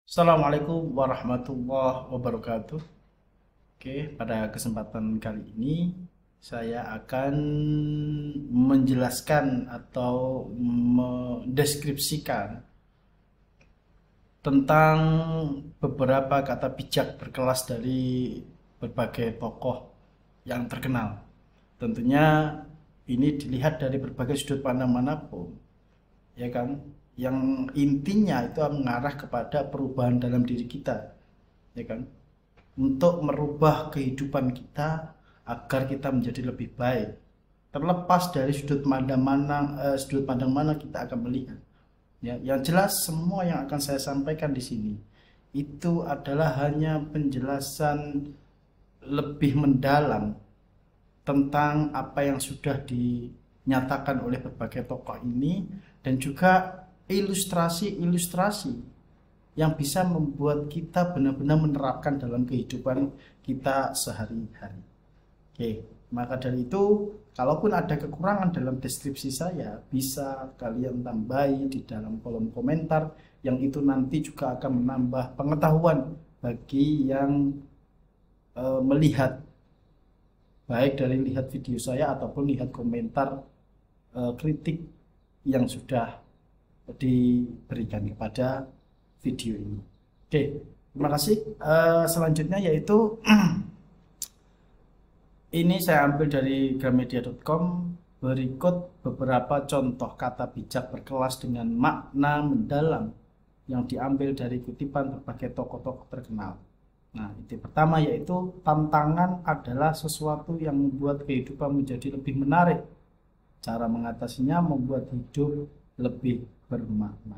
Assalamualaikum warahmatullahi wabarakatuh. Oke, pada kesempatan kali ini saya akan menjelaskan atau mendeskripsikan tentang beberapa kata bijak berkelas dari berbagai tokoh yang terkenal. Tentunya ini dilihat dari berbagai sudut pandang manapun, ya kan? Yang intinya itu mengarah kepada perubahan dalam diri kita, ya kan? Untuk merubah kehidupan kita agar kita menjadi lebih baik. Terlepas dari sudut pandang mana kita akan melihat. Ya, yang jelas semua yang akan saya sampaikan di sini itu adalah hanya penjelasan lebih mendalam tentang apa yang sudah dinyatakan oleh berbagai tokoh ini dan juga ilustrasi-ilustrasi yang bisa membuat kita benar-benar menerapkan dalam kehidupan kita sehari-hari. Oke, maka dari itu, kalaupun ada kekurangan dalam deskripsi saya, bisa kalian tambahi di dalam kolom komentar, yang itu nanti juga akan menambah pengetahuan bagi yang melihat, baik dari lihat video saya ataupun lihat komentar kritik yang sudah diberikan kepada video ini. Oke, terima kasih. Selanjutnya yaitu ini saya ambil dari gramedia.com. Berikut beberapa contoh kata bijak berkelas dengan makna mendalam yang diambil dari kutipan berbagai tokoh-tokoh terkenal. Nah, itu pertama yaitu tantangan adalah sesuatu yang membuat kehidupan menjadi lebih menarik. Cara mengatasinya membuat hidup lebih bermakna.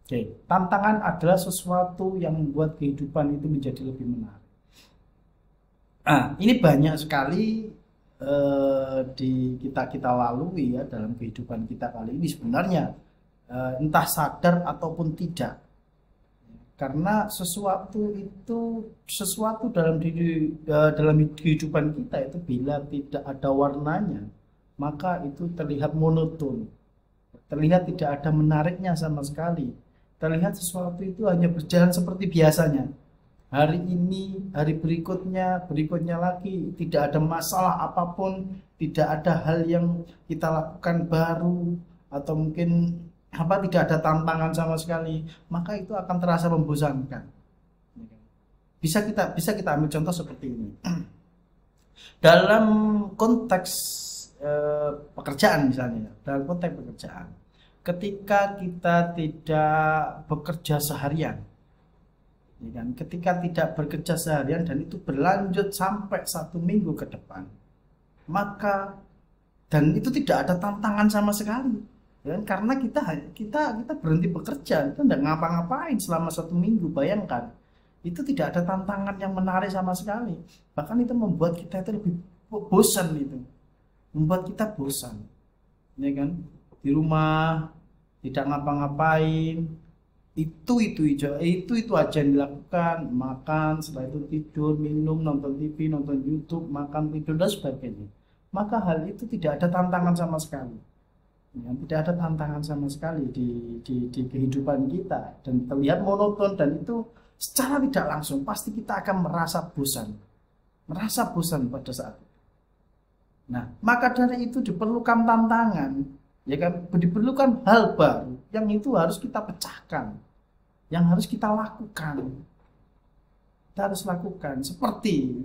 Oke, tantangan adalah sesuatu yang membuat kehidupan itu menjadi lebih menarik. Ini banyak sekali di kita lalui ya dalam kehidupan kita kali ini sebenarnya, entah sadar ataupun tidak. Karena sesuatu dalam kehidupan kita itu bila tidak ada warnanya, maka itu terlihat monoton. Terlihat tidak ada menariknya sama sekali. Terlihat sesuatu itu hanya berjalan seperti biasanya. Hari ini, hari berikutnya lagi, tidak ada masalah apapun, tidak ada hal yang kita lakukan baru, atau mungkin tidak ada tantangan sama sekali, maka itu akan terasa membosankan. Bisa kita ambil contoh seperti ini. Dalam konteks pekerjaan misalnya, dalam konteks pekerjaan, ketika kita tidak bekerja seharian, ya kan? Ketika tidak bekerja seharian dan itu berlanjut sampai 1 minggu ke depan, maka dan itu tidak ada tantangan sama sekali, ya kan? Karena kita berhenti bekerja, kita tidak ngapa-ngapain selama 1 minggu. Bayangkan, itu tidak ada tantangan yang menarik sama sekali, bahkan itu membuat kita itu lebih bosan, itu membuat kita bosan, ya kan? Di rumah tidak ngapa-ngapain, itu aja yang dilakukan, makan, setelah itu tidur, minum, nonton TV, nonton YouTube, makan, tidur dan sebagainya. Maka hal itu tidak ada tantangan sama sekali, ya, tidak ada tantangan sama sekali di kehidupan kita, dan terlihat monoton, dan itu secara tidak langsung pasti kita akan merasa bosan pada saat itu. Nah, maka dari itu diperlukan tantangan, ya kan? Diperlukan hal baru yang itu harus kita pecahkan, yang harus kita lakukan. Kita harus lakukan seperti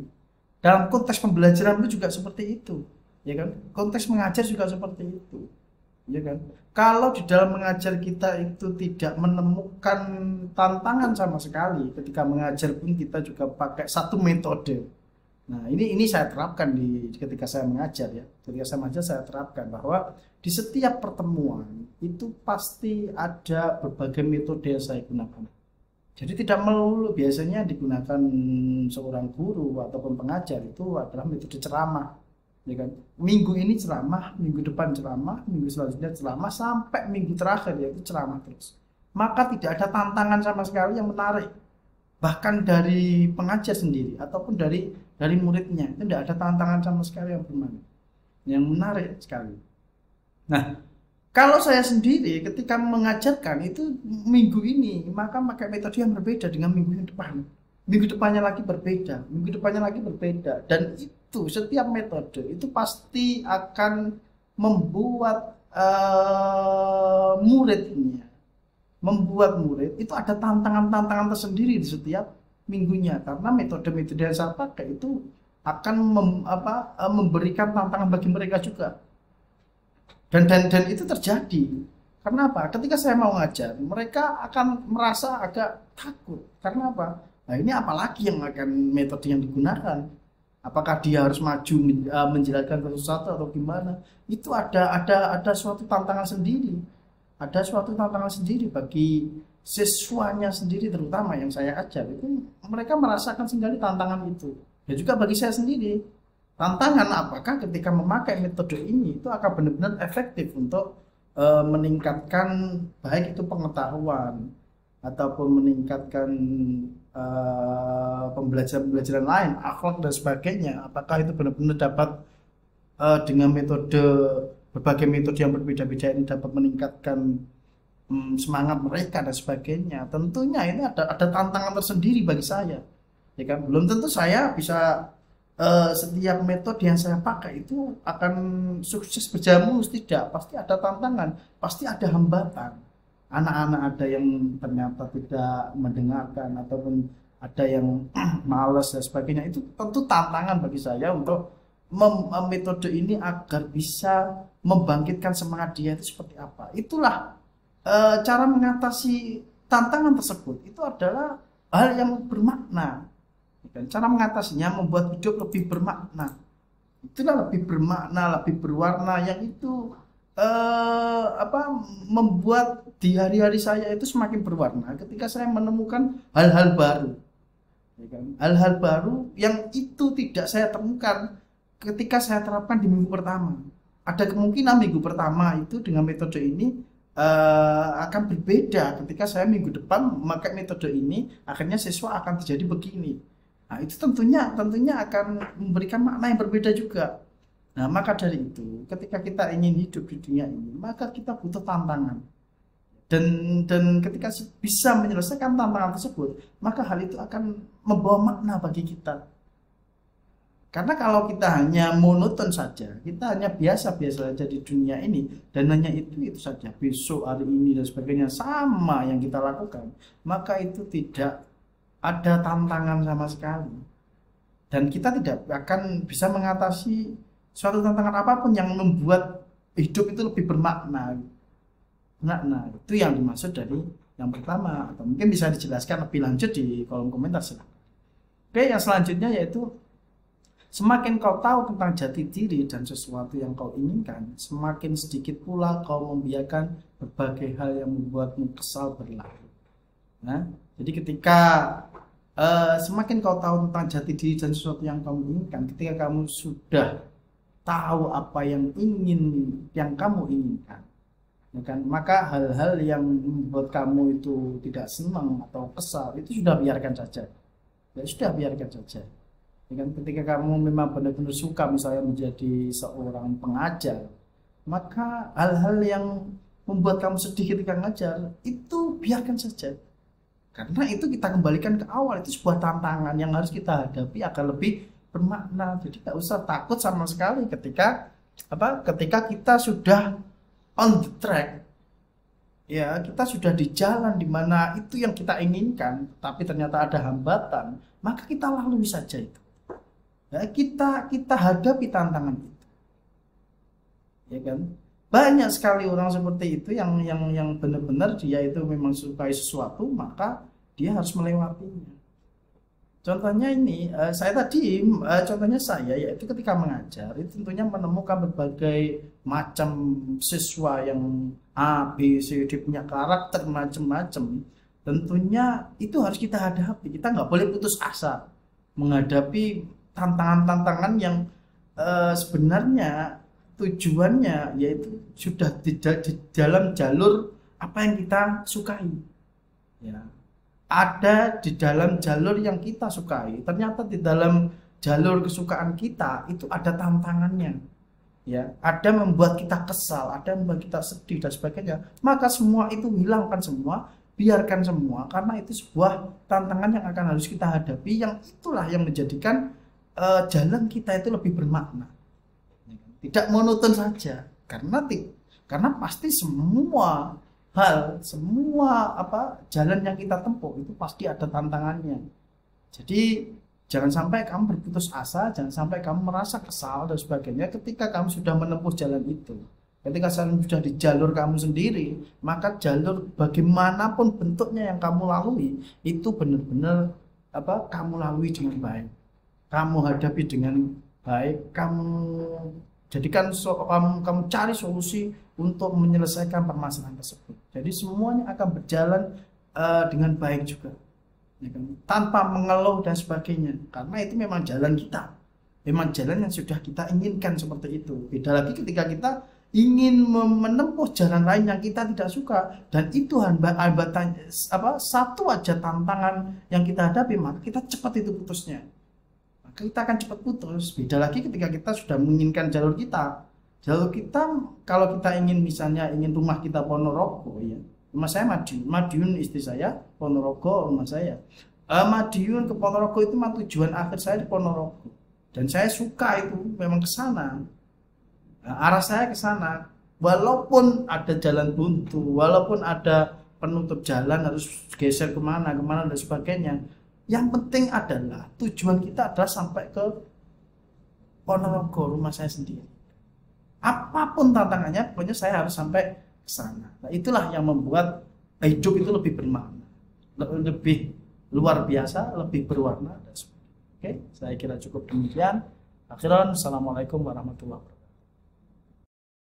dalam konteks pembelajaran itu juga seperti itu, ya kan? Konteks mengajar juga seperti itu, ya kan? Kalau di dalam mengajar kita itu tidak menemukan tantangan sama sekali, ketika mengajar pun kita juga pakai satu metode. Nah, ini saya terapkan ketika saya mengajar ya. Ketika saya mengajar saya terapkan bahwa di setiap pertemuan itu pasti ada berbagai metode yang saya gunakan. Jadi tidak melulu biasanya digunakan seorang guru ataupun pengajar itu adalah metode ceramah, ya kan? Minggu ini ceramah, minggu depan ceramah, minggu selanjutnya ceramah, sampai minggu terakhir yaitu ceramah terus. Maka tidak ada tantangan sama sekali yang menarik. Bahkan dari pengajar sendiri ataupun dari muridnya itu tidak ada tantangan sama sekali yang menarik sekali. Nah, Kalau saya sendiri ketika mengajarkan itu minggu ini, maka pakai metode yang berbeda dengan minggu yang depan. Minggu depannya lagi berbeda, minggu depannya lagi berbeda. Dan itu setiap metode itu pasti akan membuat muridnya, membuat murid itu ada tantangan-tantangan tersendiri di setiap minggunya. Karena metode-metode yang saya pakai itu akan memberikan tantangan bagi mereka juga. Dan itu terjadi. Karena apa? Ketika saya mau ngajar, mereka akan merasa agak takut. Karena apa? Nah, ini apalagi yang akan metode yang digunakan? Apakah dia harus maju menjelaskan sesuatu atau gimana? Itu ada suatu tantangan sendiri. Ada suatu tantangan sendiri bagi siswanya sendiri, terutama yang saya ajar itu mereka merasakan sendiri tantangan itu. Dan juga bagi saya sendiri tantangan, apakah ketika memakai metode ini itu akan benar-benar efektif untuk meningkatkan baik itu pengetahuan ataupun meningkatkan pembelajaran-pembelajaran lain, akhlak dan sebagainya. Apakah itu benar-benar dapat dengan metode berbagai metode yang berbeda-beda ini dapat meningkatkan semangat mereka dan sebagainya. Tentunya ini ada tantangan tersendiri bagi saya. Ya kan, belum tentu saya bisa setiap metode yang saya pakai itu akan sukses berjalan mulus, tidak, pasti ada tantangan, pasti ada hambatan. Anak-anak ada yang ternyata tidak mendengarkan ataupun ada yang malas dan sebagainya. Itu tentu tantangan bagi saya untuk metode ini agar bisa membangkitkan semangat dia itu seperti apa. Itulah cara mengatasi tantangan tersebut. Itu adalah hal yang bermakna. Dan cara mengatasinya membuat hidup lebih bermakna. Itulah lebih bermakna, lebih berwarna, yang itu membuat di hari-hari saya itu semakin berwarna ketika saya menemukan hal-hal baru. Hal-hal baru yang itu tidak saya temukan ketika saya terapkan di minggu pertama. Ada kemungkinan minggu pertama itu dengan metode ini akan berbeda ketika saya minggu depan memakai metode ini, akhirnya siswa akan terjadi begini. Nah, itu tentunya akan memberikan makna yang berbeda juga. Nah, maka dari itu, ketika kita ingin hidup di dunia ini, maka kita butuh tantangan. Dan ketika bisa menyelesaikan tantangan tersebut, maka hal itu akan membawa makna bagi kita. Karena kalau kita hanya monoton saja, kita hanya biasa-biasa saja di dunia ini, dan hanya itu saja, besok, hari ini, dan sebagainya, sama yang kita lakukan, maka itu tidak ada tantangan sama sekali. Dan kita tidak akan bisa mengatasi suatu tantangan apapun yang membuat hidup itu lebih bermakna. Nah, itu yang dimaksud dari yang pertama. Atau mungkin bisa dijelaskan lebih lanjut di kolom komentar, silakan. Oke, yang selanjutnya yaitu semakin kau tahu tentang jati diri dan sesuatu yang kau inginkan, semakin sedikit pula kau membiarkan berbagai hal yang membuatmu kesal berlalu. Nah, jadi ketika semakin kau tahu tentang jati diri dan sesuatu yang kamu inginkan, ketika kamu sudah tahu apa yang kamu inginkan, ya kan, maka hal-hal yang membuat kamu itu tidak senang atau kesal itu sudah biarkan saja. Ya sudah, biarkan saja. Ya kan, ketika kamu memang benar-benar suka misalnya menjadi seorang pengajar, maka hal-hal yang membuat kamu sedih ketika ngajar itu biarkan saja. Karena itu kita kembalikan ke awal, itu sebuah tantangan yang harus kita hadapi agar lebih bermakna. Jadi nggak usah takut sama sekali ketika kita sudah on the track, ya, kita sudah di jalan di mana itu yang kita inginkan, tapi ternyata ada hambatan, maka kita lalui saja itu. Ya, kita hadapi tantangan itu, ya kan. Banyak sekali orang seperti itu yang benar-benar dia itu memang sukai sesuatu, maka dia harus melewatinya. Contohnya ini, contohnya saya yaitu ketika mengajar itu tentunya menemukan berbagai macam siswa yang A, B, C, D punya karakter macam-macam. Tentunya itu harus kita hadapi. Kita nggak boleh putus asa menghadapi tantangan-tantangan yang sebenarnya tujuannya yaitu sudah di dalam jalur apa yang kita sukai, ya, ada di dalam jalur yang kita sukai. Ternyata di dalam jalur kesukaan kita itu ada tantangannya, ya, ada membuat kita kesal, ada membuat kita sedih dan sebagainya, maka semua itu hilangkan semua, biarkan semua, karena itu sebuah tantangan yang akan harus kita hadapi, yang itulah yang menjadikan jalan kita itu lebih bermakna, tidak monoton saja, karena pasti semua hal, semua jalan yang kita tempuh itu pasti ada tantangannya. Jadi jangan sampai kamu berputus asa, jangan sampai kamu merasa kesal dan sebagainya ketika kamu sudah menempuh jalan itu. Ketika kamu sudah di jalur kamu sendiri, maka jalur bagaimanapun bentuknya yang kamu lalui itu benar-benar kamu lalui dengan baik. Kamu hadapi dengan baik, kamu jadikan kamu cari solusi untuk menyelesaikan permasalahan tersebut. Jadi semuanya akan berjalan dengan baik juga. Ya kan? Tanpa mengeluh dan sebagainya, karena itu memang jalan kita, memang jalan yang sudah kita inginkan seperti itu. Beda lagi ketika kita ingin menempuh jalan lain yang kita tidak suka, dan itu hambatan satu aja tantangan yang kita hadapi, maka kita cepat itu putusnya, maka kita akan cepat putus. Beda lagi ketika kita sudah menginginkan jalur kita, kalau kita ingin misalnya rumah kita Ponorogo, ya rumah saya Madiun istri saya, Ponorogo rumah saya. Madiun ke Ponorogo itu tujuan akhir saya di Ponorogo, dan saya suka itu memang ke sana. Nah, arah saya ke sana, walaupun ada jalan buntu, walaupun ada penutup jalan harus geser kemana dan sebagainya. Yang penting adalah tujuan kita adalah sampai ke Ponorogo rumah saya sendiri. Apapun tantangannya, pokoknya saya harus sampai sana. Nah, itulah yang membuat hidup itu lebih bermakna, lebih luar biasa, lebih berwarna. Oke, saya kira cukup demikian. Akhiran, assalamualaikum warahmatullahi wabarakatuh.